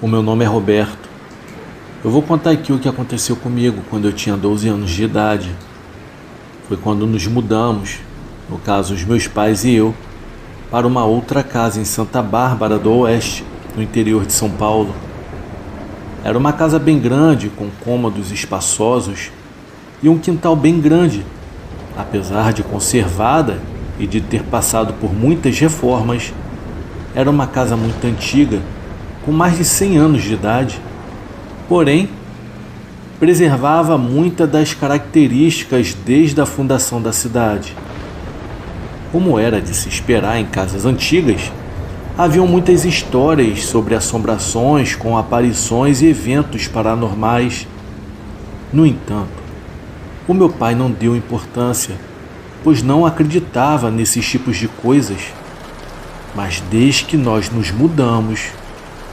O meu nome é Roberto. Eu vou contar aqui o que aconteceu comigo quando eu tinha 12 anos de idade. Foi quando nos mudamos, no caso os meus pais e eu, para uma outra casa em Santa Bárbara do Oeste, no interior de São Paulo. Era uma casa bem grande, com cômodos espaçosos e um quintal bem grande. Apesar de conservada e de ter passado por muitas reformas, era uma casa muito antiga, com mais de 100 anos de idade. Porém, preservava muitas das características desde a fundação da cidade. Como era de se esperar em casas antigas, haviam muitas histórias sobre assombrações com aparições e eventos paranormais. No entanto, o meu pai não deu importância, pois não acreditava nesses tipos de coisas. Mas desde que nós nos mudamos,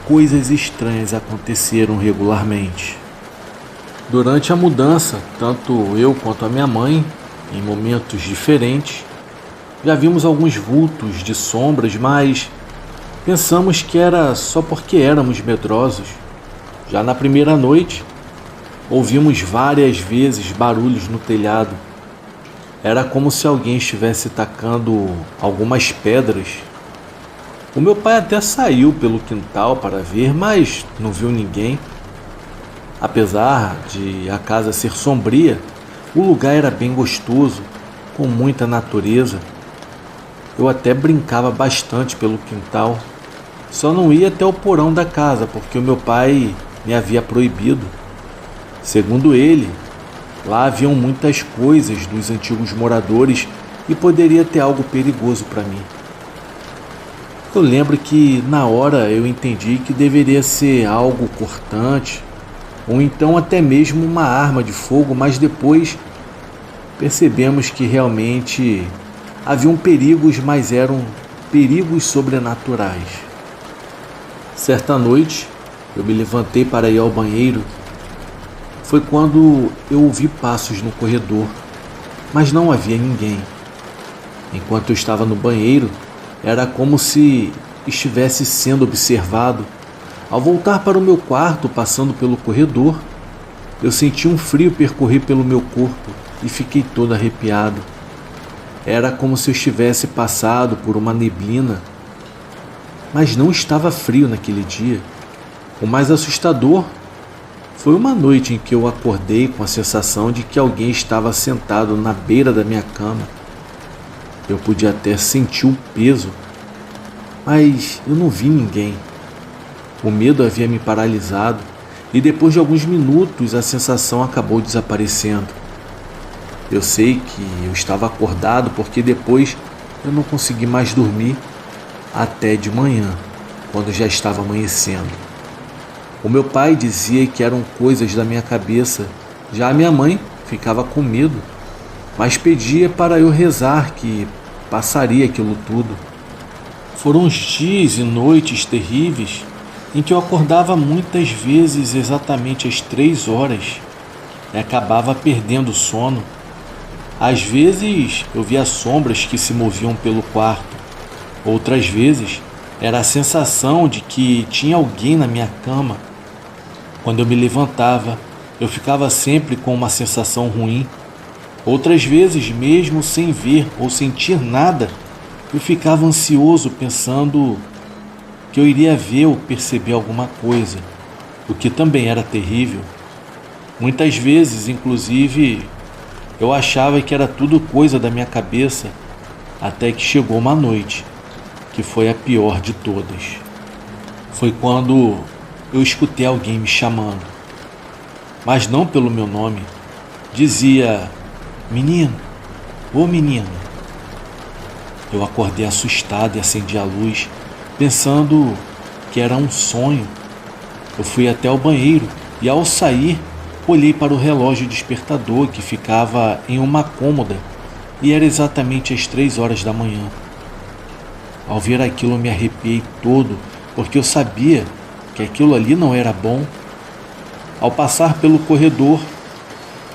coisas estranhas aconteceram regularmente. Durante a mudança, tanto eu quanto a minha mãe, em momentos diferentes, já vimos alguns vultos de sombras, mas pensamos que era só porque éramos medrosos. Já na primeira noite, ouvimos várias vezes barulhos no telhado. Era como se alguém estivesse tacando algumas pedras. O meu pai até saiu pelo quintal para ver, mas não viu ninguém. Apesar de a casa ser sombria, o lugar era bem gostoso, com muita natureza. Eu até brincava bastante pelo quintal. Só não ia até o porão da casa, porque o meu pai me havia proibido. Segundo ele, lá haviam muitas coisas dos antigos moradores e poderia ter algo perigoso para mim. Eu lembro que na hora eu entendi que deveria ser algo cortante, ou então até mesmo uma arma de fogo, mas depois percebemos que realmente haviam perigos, mas eram perigos sobrenaturais. Certa noite, eu me levantei para ir ao banheiro. Foi quando eu ouvi passos no corredor, mas não havia ninguém. Enquanto eu estava no banheiro, era como se estivesse sendo observado. Ao voltar para o meu quarto, passando pelo corredor, eu senti um frio percorrer pelo meu corpo e fiquei todo arrepiado. Era como se eu estivesse passado por uma neblina, mas não estava frio naquele dia. O mais assustador foi uma noite em que eu acordei com a sensação de que alguém estava sentado na beira da minha cama. Eu podia até sentir o peso, mas eu não vi ninguém. O medo havia me paralisado e depois de alguns minutos a sensação acabou desaparecendo. Eu sei que eu estava acordado porque depois eu não consegui mais dormir até de manhã, quando já estava amanhecendo. O meu pai dizia que eram coisas da minha cabeça, já a minha mãe ficava com medo, mas pedia para eu rezar que passaria aquilo tudo. Foram uns dias e noites terríveis em que eu acordava muitas vezes exatamente às 3 horas e acabava perdendo o sono. Às vezes eu via sombras que se moviam pelo quarto, outras vezes era a sensação de que tinha alguém na minha cama. Quando eu me levantava, eu ficava sempre com uma sensação ruim. Outras vezes, mesmo sem ver ou sentir nada, eu ficava ansioso pensando que eu iria ver ou perceber alguma coisa, o que também era terrível. Muitas vezes, inclusive, eu achava que era tudo coisa da minha cabeça, até que chegou uma noite, que foi a pior de todas. Foi quando eu escutei alguém me chamando, mas não pelo meu nome. Dizia: menino, ô menino. Eu acordei assustado e acendi a luz, pensando que era um sonho. Eu fui até o banheiro e ao sair, olhei para o relógio despertador que ficava em uma cômoda e era exatamente às 3 horas da manhã. Ao ver aquilo eu me arrepiei todo, porque eu sabia que aquilo ali não era bom. Ao passar pelo corredor,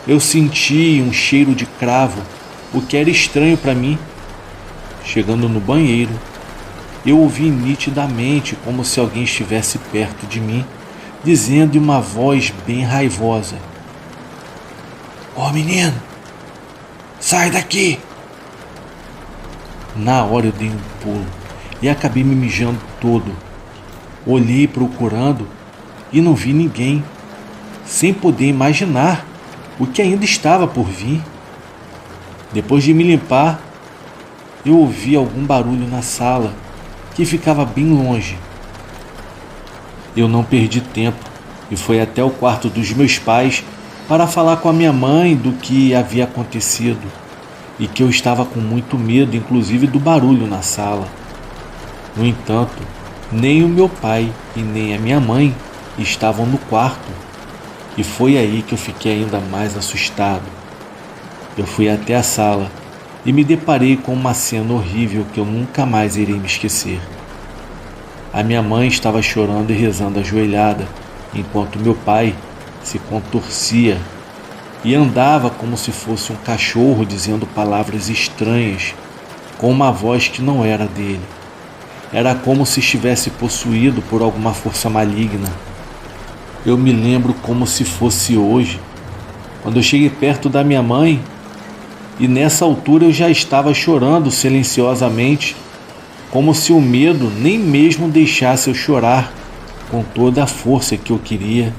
eu senti um cheiro de cravo, o que era estranho para mim. Chegando no banheiro, eu ouvi nitidamente como se alguém estivesse perto de mim, dizendo em uma voz bem raivosa: "Ó menino, sai daqui!" Na hora eu dei um pulo e acabei me mijando todo. Olhei procurando e não vi ninguém, sem poder imaginar o que ainda estava por vir. Depois de me limpar, eu ouvi algum barulho na sala, que ficava bem longe. Eu não perdi tempo e fui até o quarto dos meus pais para falar com a minha mãe do que havia acontecido e que eu estava com muito medo, inclusive do barulho na sala. No entanto, nem o meu pai e nem a minha mãe estavam no quarto, e foi aí que eu fiquei ainda mais assustado. Eu fui até a sala e me deparei com uma cena horrível que eu nunca mais irei me esquecer. A minha mãe estava chorando e rezando ajoelhada, enquanto meu pai se contorcia e andava como se fosse um cachorro, dizendo palavras estranhas, com uma voz que não era dele. Era como se estivesse possuído por alguma força maligna. Eu me lembro como se fosse hoje, quando eu cheguei perto da minha mãe, e nessa altura eu já estava chorando silenciosamente, como se o medo nem mesmo deixasse eu chorar com toda a força que eu queria.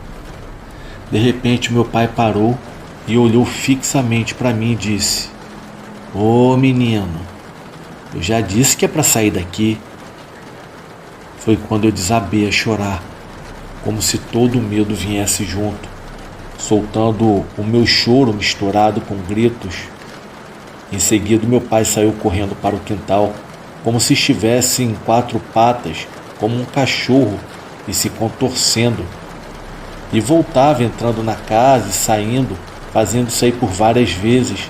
De repente meu pai parou e olhou fixamente para mim e disse: "Ô menino, eu já disse que é para sair daqui." Foi quando eu desabei a chorar, como se todo o medo viesse junto, soltando o meu choro misturado com gritos. Em seguida meu pai saiu correndo para o quintal, como se estivesse em 4 patas, como um cachorro, e se contorcendo. E voltava entrando na casa e saindo, fazendo isso aí por várias vezes.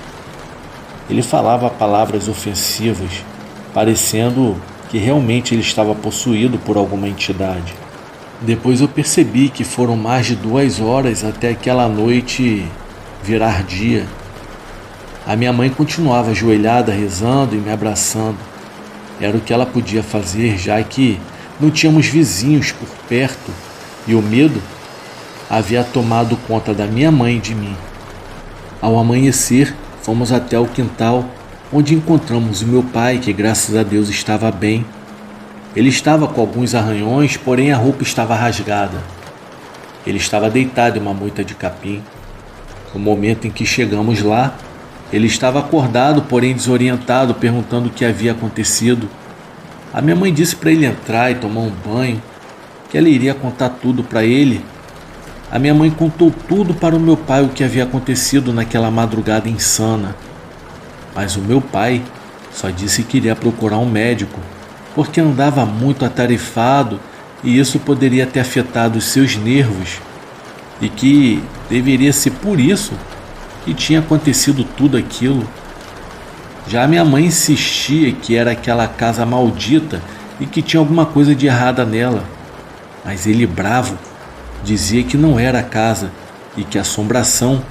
Ele falava palavras ofensivas, parecendo que realmente ele estava possuído por alguma entidade. Depois eu percebi que foram mais de 2 horas até aquela noite virar dia. A minha mãe continuava ajoelhada, rezando e me abraçando. Era o que ela podia fazer, já que não tínhamos vizinhos por perto e o medo havia tomado conta da minha mãe e de mim. Ao amanhecer, fomos até o quintal, onde encontramos o meu pai, que graças a Deus estava bem. Ele estava com alguns arranhões, porém a roupa estava rasgada. Ele estava deitado em uma moita de capim. No momento em que chegamos lá, ele estava acordado, porém desorientado, perguntando o que havia acontecido. A minha mãe disse para ele entrar e tomar um banho, que ela iria contar tudo para ele. A minha mãe contou tudo para o meu pai, o que havia acontecido naquela madrugada insana. Mas o meu pai só disse que iria procurar um médico, porque andava muito atarefado e isso poderia ter afetado os seus nervos, e que deveria ser por isso que tinha acontecido tudo aquilo. Já minha mãe insistia que era aquela casa maldita e que tinha alguma coisa de errada nela, mas ele, bravo, dizia que não era a casa e que a assombração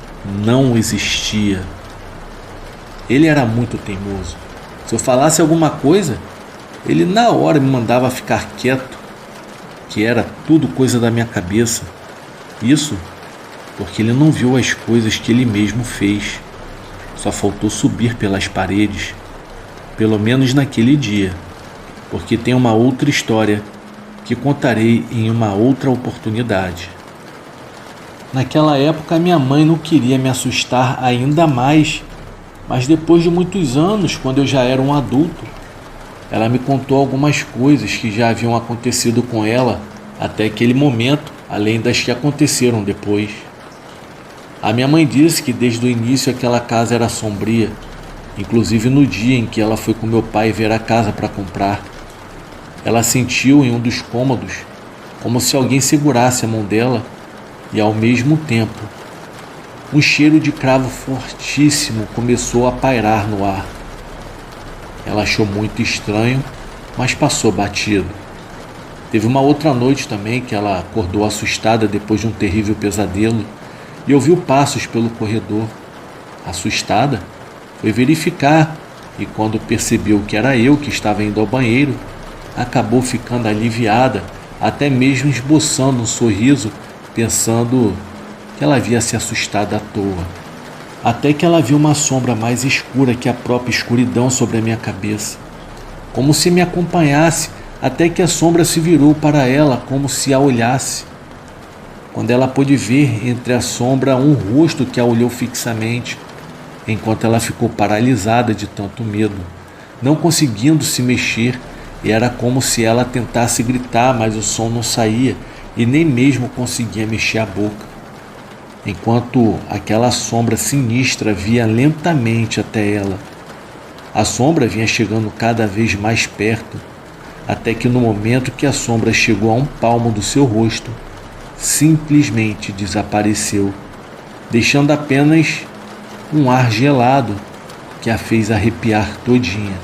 não existia. Ele era muito teimoso. Se eu falasse alguma coisa, ele na hora me mandava ficar quieto, que era tudo coisa da minha cabeça. Isso porque ele não viu as coisas que ele mesmo fez. Só faltou subir pelas paredes, pelo menos naquele dia, porque tem uma outra história que contarei em uma outra oportunidade. Naquela época minha mãe não queria me assustar ainda mais, mas depois de muitos anos, quando eu já era um adulto, ela me contou algumas coisas que já haviam acontecido com ela até aquele momento, além das que aconteceram depois. A minha mãe disse que desde o início aquela casa era sombria, inclusive no dia em que ela foi com meu pai ver a casa para comprar. Ela sentiu em um dos cômodos como se alguém segurasse a mão dela e, ao mesmo tempo, um cheiro de cravo fortíssimo começou a pairar no ar. Ela achou muito estranho, mas passou batido. Teve uma outra noite também que ela acordou assustada depois de um terrível pesadelo e ouviu passos pelo corredor. Assustada, foi verificar e, quando percebeu que era eu que estava indo ao banheiro, acabou ficando aliviada, até mesmo esboçando um sorriso pensando que ela havia se assustado à toa. Até que ela viu uma sombra mais escura que a própria escuridão sobre a minha cabeça, como se me acompanhasse, até que a sombra se virou para ela como se a olhasse. Quando ela pôde ver entre a sombra um rosto que a olhou fixamente, enquanto ela ficou paralisada de tanto medo, não conseguindo se mexer, e era como se ela tentasse gritar, mas o som não saía e nem mesmo conseguia mexer a boca. Enquanto aquela sombra sinistra via lentamente até ela. A sombra vinha chegando cada vez mais perto, até que no momento que a sombra chegou a um palmo do seu rosto, simplesmente desapareceu, deixando apenas um ar gelado que a fez arrepiar todinha.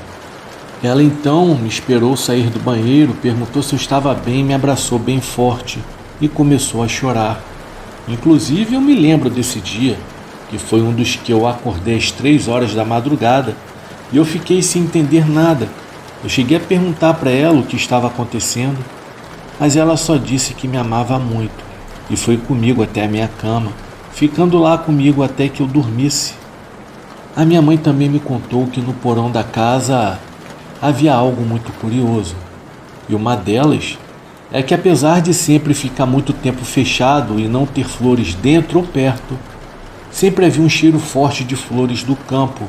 Ela então me esperou sair do banheiro, perguntou se eu estava bem, me abraçou bem forte e começou a chorar. Inclusive eu me lembro desse dia, que foi um dos que eu acordei às 3 horas da madrugada e eu fiquei sem entender nada. Eu cheguei a perguntar para ela o que estava acontecendo, mas ela só disse que me amava muito e foi comigo até a minha cama, ficando lá comigo até que eu dormisse. A minha mãe também me contou que no porão da casa havia algo muito curioso, e uma delas é que apesar de sempre ficar muito tempo fechado e não ter flores dentro ou perto, sempre havia um cheiro forte de flores do campo.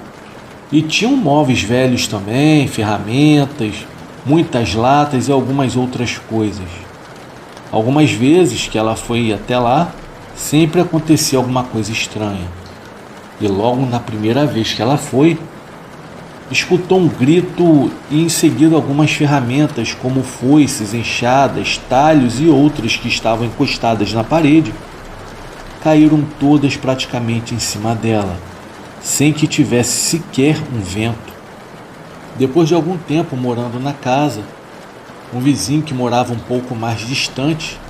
E tinham móveis velhos também, ferramentas, muitas latas e algumas outras coisas. Algumas vezes que ela foi até lá, sempre acontecia alguma coisa estranha. E logo na primeira vez que ela foi, escutou um grito e em seguida algumas ferramentas como foices, enxadas, talhos e outras que estavam encostadas na parede, caíram todas praticamente em cima dela, sem que tivesse sequer um vento. Depois de algum tempo morando na casa, um vizinho que morava um pouco mais distante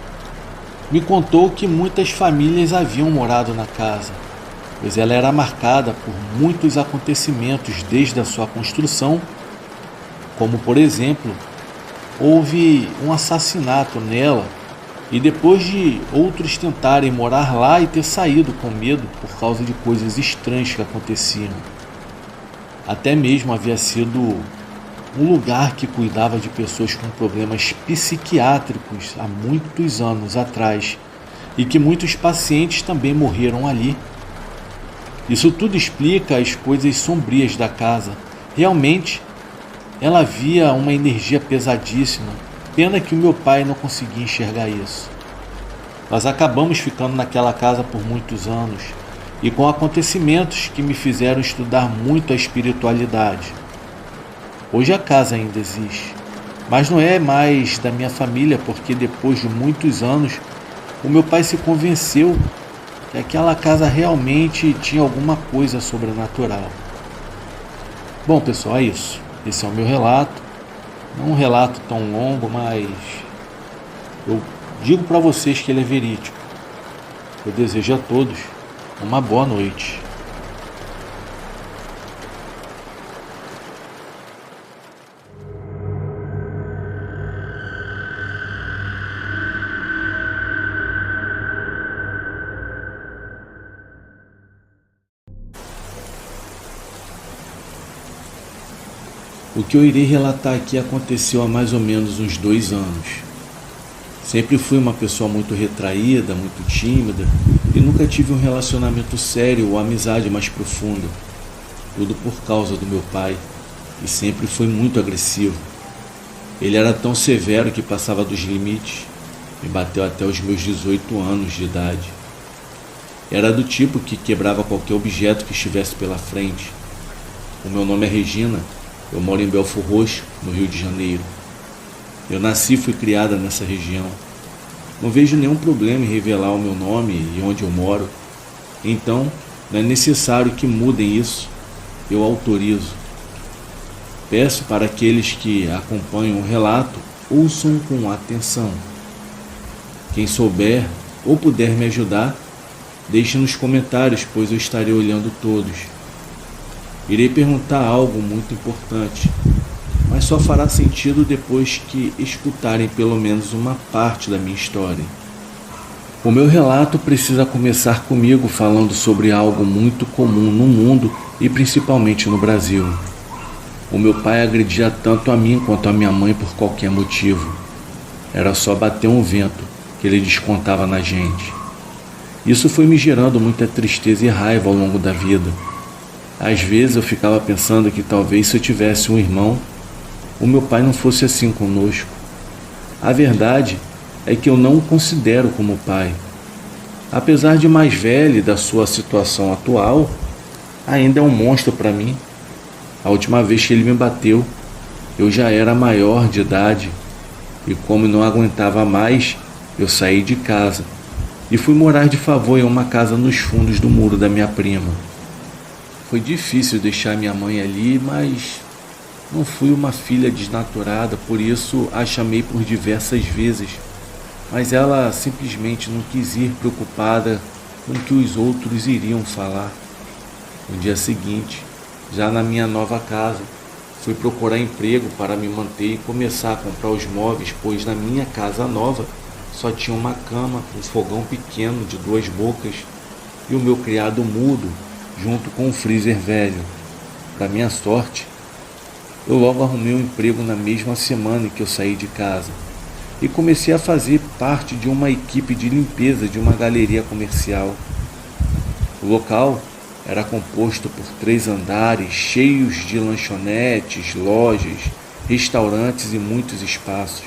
me contou que muitas famílias haviam morado na casa, pois ela era marcada por muitos acontecimentos desde a sua construção, como por exemplo, houve um assassinato nela e depois de outros tentarem morar lá e ter saído com medo por causa de coisas estranhas que aconteciam. Até mesmo havia sido um lugar que cuidava de pessoas com problemas psiquiátricos há muitos anos atrás e que muitos pacientes também morreram ali. Isso tudo explica as coisas sombrias da casa. Realmente, ela havia uma energia pesadíssima. Pena que o meu pai não conseguia enxergar isso. Nós acabamos ficando naquela casa por muitos anos e com acontecimentos que me fizeram estudar muito a espiritualidade. Hoje a casa ainda existe, mas não é mais da minha família porque depois de muitos anos o meu pai se convenceu que aquela casa realmente tinha alguma coisa sobrenatural. Bom, pessoal, é isso. Esse é o meu relato. Não um relato tão longo, mas eu digo para vocês que ele é verídico. Eu desejo a todos uma boa noite. O que eu irei relatar aqui aconteceu há mais ou menos uns 2 anos. Sempre fui uma pessoa muito retraída, muito tímida e nunca tive um relacionamento sério ou amizade mais profunda. Tudo por causa do meu pai, e sempre foi muito agressivo. Ele era tão severo que passava dos limites. Me bateu até os meus 18 anos de idade. Era do tipo que quebrava qualquer objeto que estivesse pela frente. O meu nome é Regina. Eu moro em Belford Roxo, no Rio de Janeiro. Eu nasci e fui criada nessa região. Não vejo nenhum problema em revelar o meu nome e onde eu moro. Então, não é necessário que mudem isso. Eu autorizo. Peço para aqueles que acompanham o relato, ouçam com atenção. Quem souber ou puder me ajudar, deixe nos comentários, pois eu estarei olhando todos. Irei perguntar algo muito importante, mas só fará sentido depois que escutarem pelo menos uma parte da minha história. O meu relato precisa começar comigo falando sobre algo muito comum no mundo e principalmente no Brasil. O meu pai agredia tanto a mim quanto a minha mãe por qualquer motivo. Era só bater um vento que ele descontava na gente. Isso foi me gerando muita tristeza e raiva ao longo da vida. Às vezes eu ficava pensando que talvez se eu tivesse um irmão, o meu pai não fosse assim conosco. A verdade é que eu não o considero como pai. Apesar de mais velho e da sua situação atual, ainda é um monstro para mim. A última vez que ele me bateu, eu já era maior de idade e, como não aguentava mais, eu saí de casa e fui morar de favor em uma casa nos fundos do muro da minha prima. Foi difícil deixar minha mãe ali, mas não fui uma filha desnaturada, por isso a chamei por diversas vezes. Mas ela simplesmente não quis ir, preocupada com o que os outros iriam falar. No dia seguinte, já na minha nova casa, fui procurar emprego para me manter e começar a comprar os móveis, pois na minha casa nova só tinha uma cama, um fogão pequeno de 2 bocas e o meu criado mudo, junto com um freezer velho. Para minha sorte, eu logo arrumei um emprego na mesma semana em que eu saí de casa e comecei a fazer parte de uma equipe de limpeza de uma galeria comercial. O local era composto por 3 andares cheios de lanchonetes, lojas, restaurantes e muitos espaços.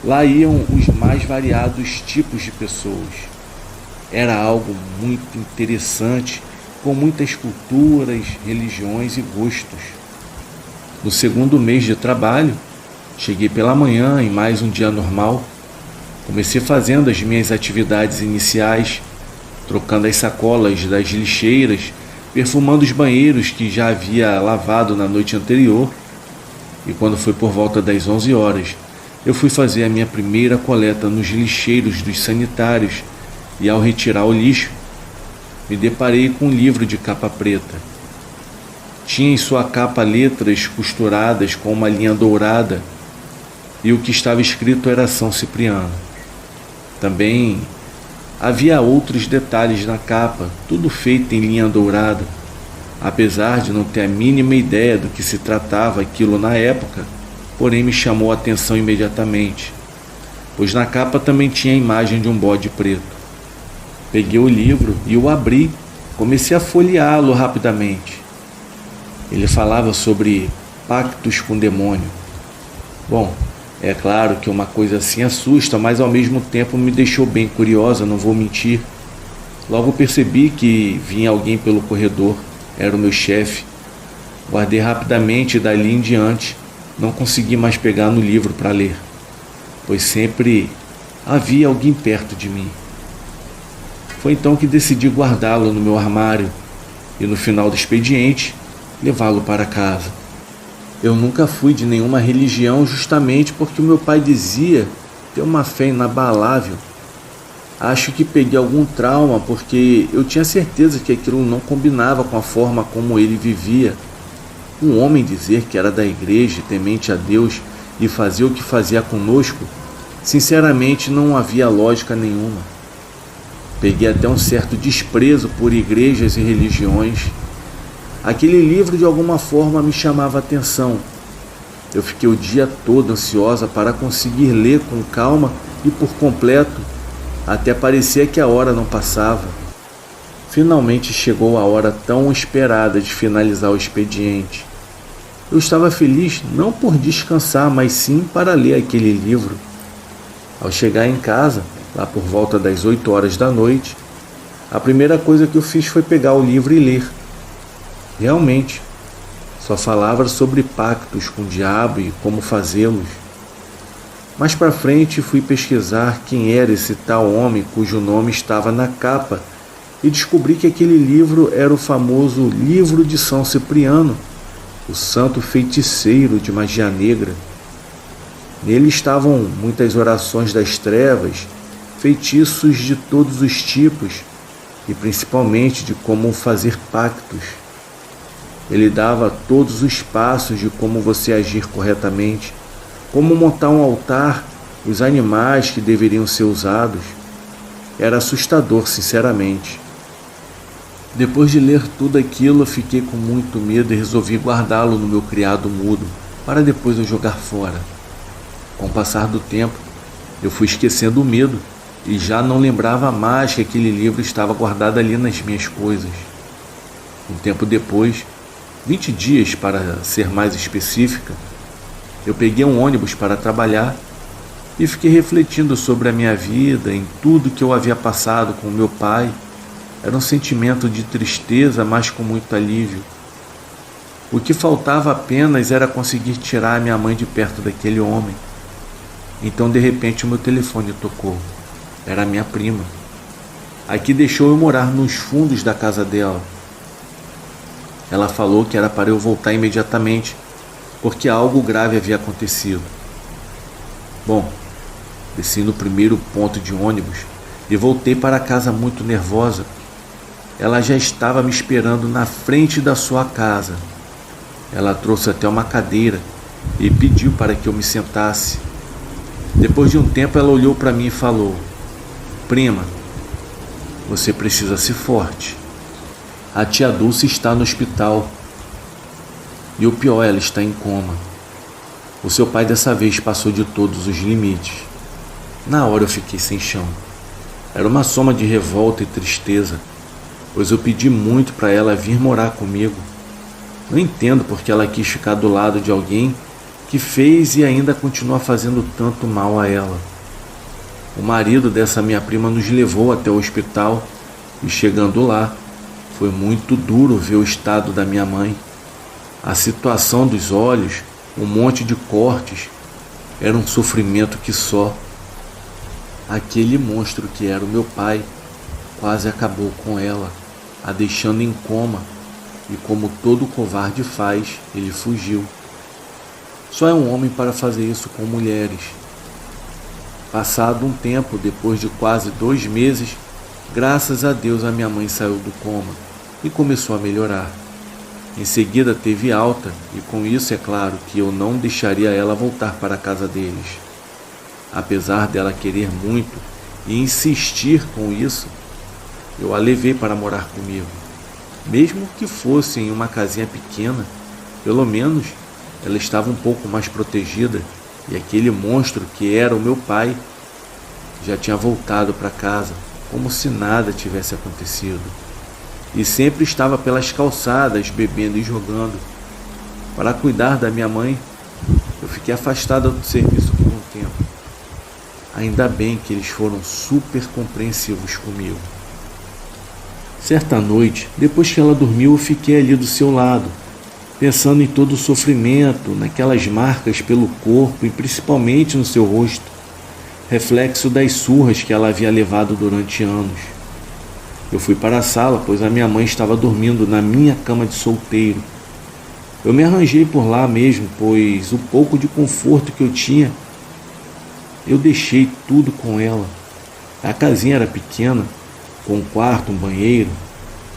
Lá iam os mais variados tipos de pessoas. Era algo muito interessante, com muitas culturas, religiões e gostos. No segundo mês de trabalho, cheguei pela manhã em mais um dia normal. Comecei fazendo as minhas atividades iniciais, trocando as sacolas das lixeiras, perfumando os banheiros que já havia lavado na noite anterior. E quando foi por volta das 11 horas, eu fui fazer a minha primeira coleta nos lixeiros dos sanitários e, ao retirar o lixo, me deparei com um livro de capa preta. Tinha em sua capa letras costuradas com uma linha dourada e o que estava escrito era São Cipriano. Também havia outros detalhes na capa, tudo feito em linha dourada. Apesar de não ter a mínima ideia do que se tratava aquilo na época, porém me chamou a atenção imediatamente, pois na capa também tinha a imagem de um bode preto. Peguei o livro e o abri, comecei a folheá-lo rapidamente. Ele falava sobre pactos com o demônio. Bom, é claro que uma coisa assim assusta, mas ao mesmo tempo me deixou bem curiosa, não vou mentir. Logo percebi que vinha alguém pelo corredor, era o meu chefe. Guardei rapidamente e dali em diante não consegui mais pegar no livro para ler, pois sempre havia alguém perto de mim. Foi então que decidi guardá-lo no meu armário e no final do expediente levá-lo para casa. Eu nunca fui de nenhuma religião justamente porque o meu pai dizia ter uma fé inabalável. Acho que peguei algum trauma porque eu tinha certeza que aquilo não combinava com a forma como ele vivia. Um homem dizer que era da igreja, temente a Deus e fazia o que fazia conosco, sinceramente não havia lógica nenhuma. Peguei até um certo desprezo por igrejas e religiões. Aquele livro de alguma forma me chamava a atenção. Eu fiquei o dia todo ansiosa para conseguir ler com calma e por completo, até parecia que a hora não passava. Finalmente chegou a hora tão esperada de finalizar o expediente. Eu estava feliz não por descansar, mas sim para ler aquele livro. Ao chegar em casa, lá por volta das 8 horas da noite, a primeira coisa que eu fiz foi pegar o livro e ler. Realmente, só falava sobre pactos com o diabo e como fazê-los. Mais para frente fui pesquisar quem era esse tal homem cujo nome estava na capa e descobri que aquele livro era o famoso Livro de São Cipriano, o santo feiticeiro de magia negra. Nele estavam muitas orações das trevas, feitiços de todos os tipos e principalmente de como fazer pactos. Ele dava todos os passos de como você agir corretamente, como montar um altar, os animais que deveriam ser usados. Era assustador, sinceramente. Depois de ler tudo aquilo, eu fiquei com muito medo e resolvi guardá-lo no meu criado mudo, para depois eu jogar fora. Com o passar do tempo, eu fui esquecendo o medo e já não lembrava mais que aquele livro estava guardado ali nas minhas coisas. Um tempo depois, 20 dias para ser mais específica, eu peguei um ônibus para trabalhar e fiquei refletindo sobre a minha vida, em tudo que eu havia passado com meu pai. Era um sentimento de tristeza, mas com muito alívio. O que faltava apenas era conseguir tirar a minha mãe de perto daquele homem. Então, de repente, o meu telefone tocou. Era a minha prima, a que deixou eu morar nos fundos da casa dela. Ela falou que era para eu voltar imediatamente, porque algo grave havia acontecido. Bom, desci no primeiro ponto de ônibus e voltei para casa muito nervosa. Ela já estava me esperando na frente da sua casa. Ela trouxe até uma cadeira e pediu para que eu me sentasse. Depois de um tempo, ela olhou para mim e falou: "Prima, você precisa ser forte. A tia Dulce está no hospital. E o pior, ela está em coma. O seu pai dessa vez passou de todos os limites." Na hora eu fiquei sem chão. Era uma soma de revolta e tristeza, pois eu pedi muito para ela vir morar comigo. Não entendo porque ela quis ficar do lado de alguém que fez e ainda continua fazendo tanto mal a ela. O marido dessa minha prima nos levou até o hospital e, chegando lá, foi muito duro ver o estado da minha mãe. A situação dos olhos, um monte de cortes, era um sofrimento que só. Aquele monstro que era o meu pai quase acabou com ela, a deixando em coma, e como todo covarde faz, ele fugiu. Só é um homem para fazer isso com mulheres. Passado um tempo, depois de quase 2 meses, graças a Deus a minha mãe saiu do coma e começou a melhorar. Em seguida teve alta e com isso é claro que eu não deixaria ela voltar para a casa deles. Apesar dela querer muito e insistir com isso, eu a levei para morar comigo. Mesmo que fosse em uma casinha pequena, pelo menos ela estava um pouco mais protegida e aquele monstro que era o meu pai já tinha voltado para casa como se nada tivesse acontecido. E sempre estava pelas calçadas bebendo e jogando. Para cuidar da minha mãe, eu fiquei afastada do serviço por um tempo. Ainda bem que eles foram super compreensivos comigo. Certa noite, depois que ela dormiu, eu fiquei ali do seu lado, pensando em todo o sofrimento, naquelas marcas pelo corpo e principalmente no seu rosto, reflexo das surras que ela havia levado durante anos. Eu fui para a sala, pois a minha mãe estava dormindo na minha cama de solteiro. Eu me arranjei por lá mesmo, pois o pouco de conforto que eu tinha, eu deixei tudo com ela. A casinha era pequena, com um quarto, um banheiro,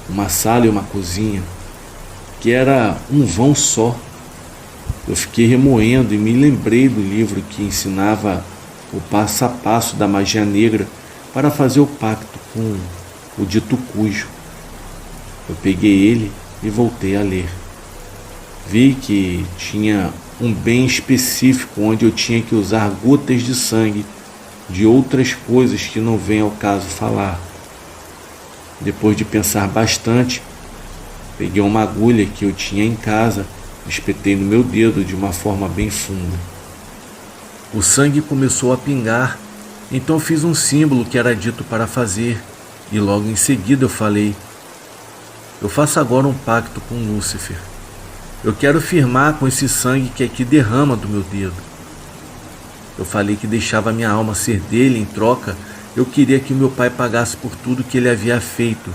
uma sala e uma cozinha, que era um vão só. Eu fiquei remoendo e me lembrei do livro que ensinava o passo a passo da magia negra para fazer o pacto com o dito cujo. Eu peguei ele e voltei a ler. Vi que tinha um bem específico onde eu tinha que usar gotas de sangue de outras coisas que não vem ao caso falar. Depois de pensar bastante, peguei uma agulha que eu tinha em casa, espetei no meu dedo de uma forma bem funda. O sangue começou a pingar, então fiz um símbolo que era dito para fazer, e logo em seguida eu falei: "Eu faço agora um pacto com Lúcifer. Eu quero firmar com esse sangue que aqui derrama do meu dedo." Eu falei que deixava minha alma ser dele. Em troca, eu queria que meu pai pagasse por tudo que ele havia feito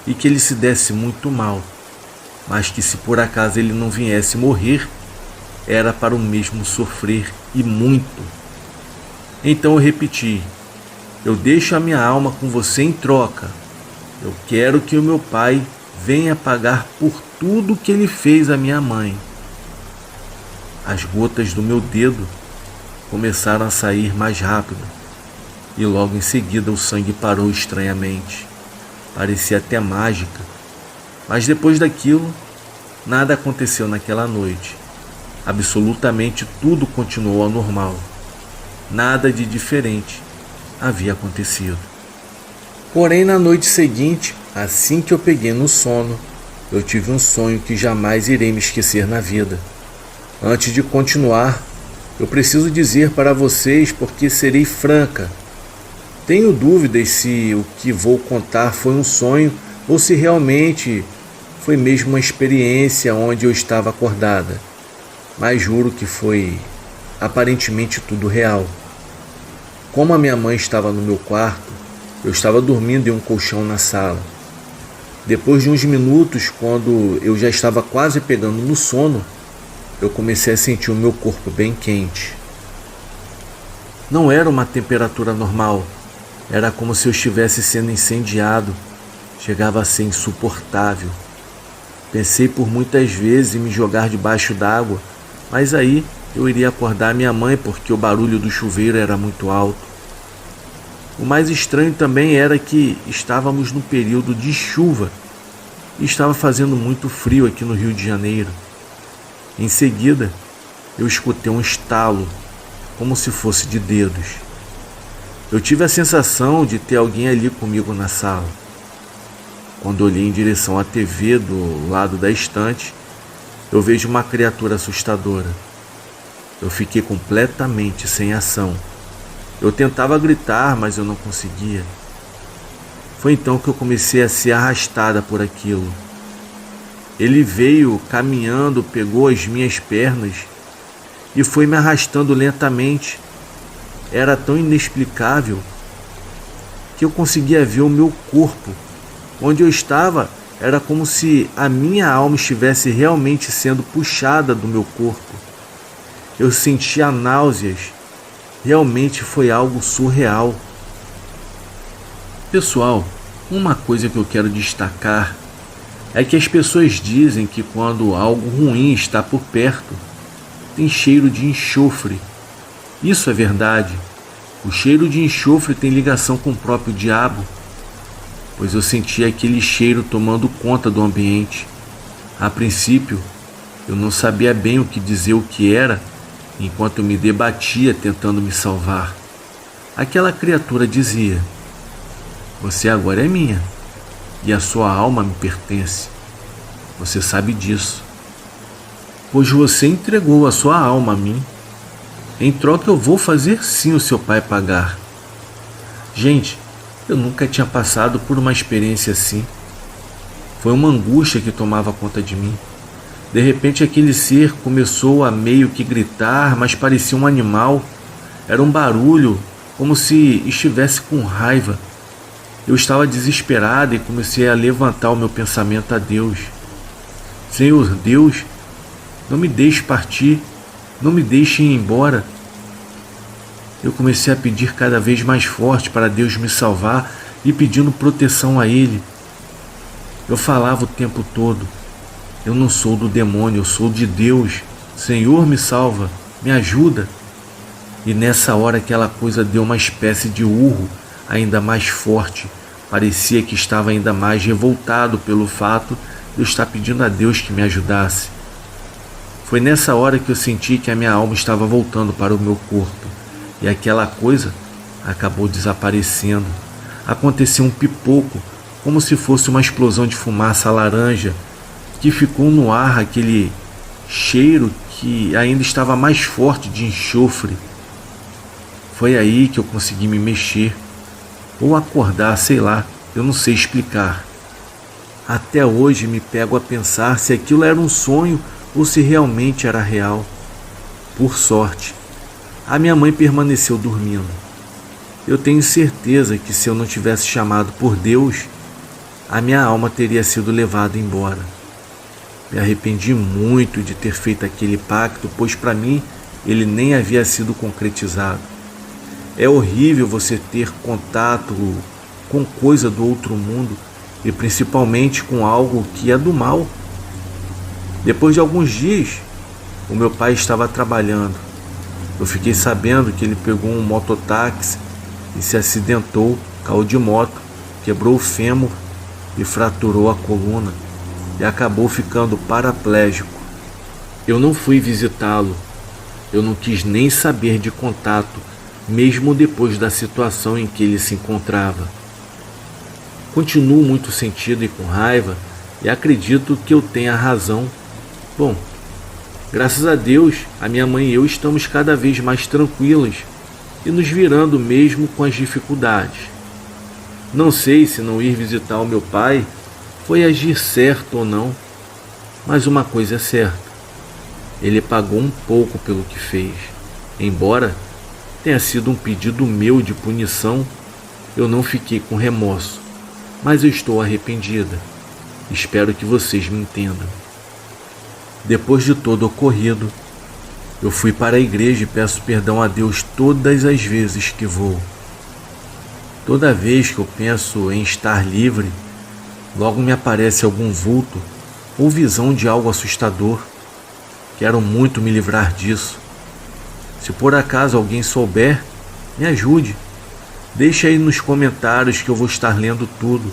e que ele se desse muito mal, mas que se por acaso ele não viesse morrer, era para o mesmo sofrer e muito. Então eu repeti: "Eu deixo a minha alma com você em troca. Eu quero que o meu pai venha pagar por tudo que ele fez à minha mãe." As gotas do meu dedo começaram a sair mais rápido. e logo em seguida o sangue parou estranhamente. Parecia até mágica. Mas depois daquilo, nada aconteceu naquela noite. Absolutamente tudo continuou ao normal. Nada de diferente havia acontecido. Porém, na noite seguinte, assim que eu peguei no sono, eu tive um sonho que jamais irei me esquecer na vida. Antes de continuar, eu preciso dizer para vocês, porque serei franca, tenho dúvidas se o que vou contar foi um sonho ou se realmente foi mesmo uma experiência onde eu estava acordada. Mas juro que foi aparentemente tudo real. Como a minha mãe estava no meu quarto, eu estava dormindo em um colchão na sala. Depois de uns minutos, quando eu já estava quase pegando no sono, eu comecei a sentir o meu corpo bem quente. Não era uma temperatura normal, era como se eu estivesse sendo incendiado. Chegava a ser insuportável. Pensei por muitas vezes em me jogar debaixo d'água, mas aí eu iria acordar minha mãe porque o barulho do chuveiro era muito alto. O mais estranho também era que estávamos no período de chuva e estava fazendo muito frio aqui no Rio de Janeiro. Em seguida, eu escutei um estalo, como se fosse de dedos. Eu tive a sensação de ter alguém ali comigo na sala. Quando olhei em direção à TV do lado da estante, eu vejo uma criatura assustadora. Eu fiquei completamente sem ação. Eu tentava gritar, mas eu não conseguia. Foi então que eu comecei a ser arrastada por aquilo. Ele veio caminhando, pegou as minhas pernas e foi me arrastando lentamente. Era tão inexplicável que eu conseguia ver o meu corpo. Onde eu estava era como se a minha alma estivesse realmente sendo puxada do meu corpo. Eu sentia náuseas. Realmente foi algo surreal. Pessoal, uma coisa que eu quero destacar é que as pessoas dizem que quando algo ruim está por perto, tem cheiro de enxofre. Isso é verdade. O cheiro de enxofre tem ligação com o próprio diabo, pois eu senti aquele cheiro tomando conta do ambiente. A princípio, eu não sabia bem o que dizer o que era, enquanto eu me debatia tentando me salvar. Aquela criatura dizia: "Você agora é minha, e a sua alma me pertence. Você sabe disso, pois você entregou a sua alma a mim. Em troca eu vou fazer sim o seu pai pagar." Gente, eu nunca tinha passado por uma experiência assim. Foi uma angústia que tomava conta de mim. De repente aquele ser começou a meio que gritar, mas parecia um animal. Era um barulho, como se estivesse com raiva. Eu estava desesperado e comecei a levantar o meu pensamento a Deus. Senhor Deus, não me deixe partir, não me deixe ir embora. Eu comecei a pedir cada vez mais forte para Deus me salvar e pedindo proteção a Ele. Eu falava o tempo todo: "Eu não sou do demônio, eu sou de Deus. Senhor, me salva, me ajuda." E nessa hora aquela coisa deu uma espécie de urro ainda mais forte. Parecia que estava ainda mais revoltado pelo fato de eu estar pedindo a Deus que me ajudasse. Foi nessa hora que eu senti que a minha alma estava voltando para o meu corpo. E aquela coisa acabou desaparecendo. Aconteceu um pipoco, como se fosse uma explosão de fumaça laranja, que ficou no ar aquele cheiro que ainda estava mais forte de enxofre. Foi aí que eu consegui me mexer, ou acordar, sei lá, eu não sei explicar. Até hoje me pego a pensar se aquilo era um sonho ou se realmente era real. Por sorte, a minha mãe permaneceu dormindo. Eu tenho certeza que se eu não tivesse chamado por Deus, a minha alma teria sido levada embora. Me arrependi muito de ter feito aquele pacto, pois para mim ele nem havia sido concretizado. É horrível você ter contato com coisa do outro mundo e principalmente com algo que é do mal. Depois de alguns dias, o meu pai estava trabalhando. Eu fiquei sabendo que ele pegou um mototáxi e se acidentou, caiu de moto, quebrou o fêmur e fraturou a coluna e acabou ficando paraplégico. Eu não fui visitá-lo, eu não quis nem saber de contato, mesmo depois da situação em que ele se encontrava. Continuo muito sentido e com raiva e acredito que eu tenha razão. Bom, graças a Deus, a minha mãe e eu estamos cada vez mais tranquilos e nos virando mesmo com as dificuldades. Não sei se não ir visitar o meu pai foi agir certo ou não, mas uma coisa é certa, ele pagou um pouco pelo que fez. Embora tenha sido um pedido meu de punição, eu não fiquei com remorso, mas eu estou arrependida. Espero que vocês me entendam. Depois de todo o ocorrido, eu fui para a igreja e peço perdão a Deus todas as vezes que vou. Toda vez que eu penso em estar livre, logo me aparece algum vulto ou visão de algo assustador. Quero muito me livrar disso. Se por acaso alguém souber, me ajude. Deixe aí nos comentários que eu vou estar lendo tudo.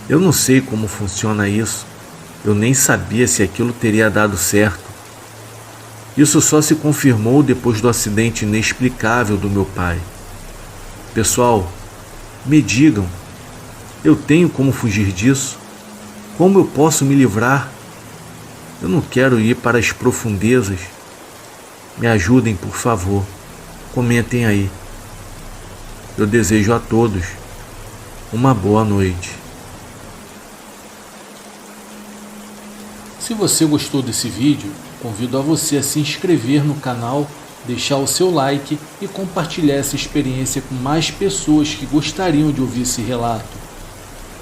Eu não sei como funciona isso. Eu nem sabia se aquilo teria dado certo. Isso só se confirmou depois do acidente inexplicável do meu pai. Pessoal, me digam, eu tenho como fugir disso? Como eu posso me livrar? Eu não quero ir para as profundezas. Me ajudem, por favor. Comentem aí. Eu desejo a todos uma boa noite. Se você gostou desse vídeo, convido a você a se inscrever no canal, deixar o seu like e compartilhar essa experiência com mais pessoas que gostariam de ouvir esse relato.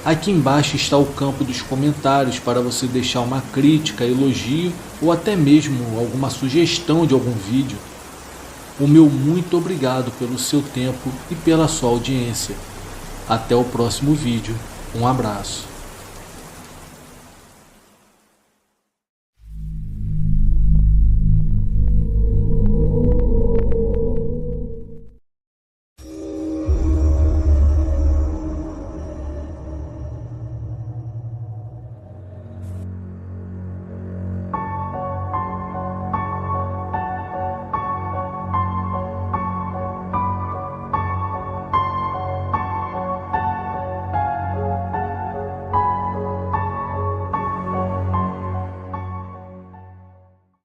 Aqui embaixo está o campo dos comentários para você deixar uma crítica, elogio ou até mesmo alguma sugestão de algum vídeo. O meu muito obrigado pelo seu tempo e pela sua audiência. Até o próximo vídeo. Um abraço.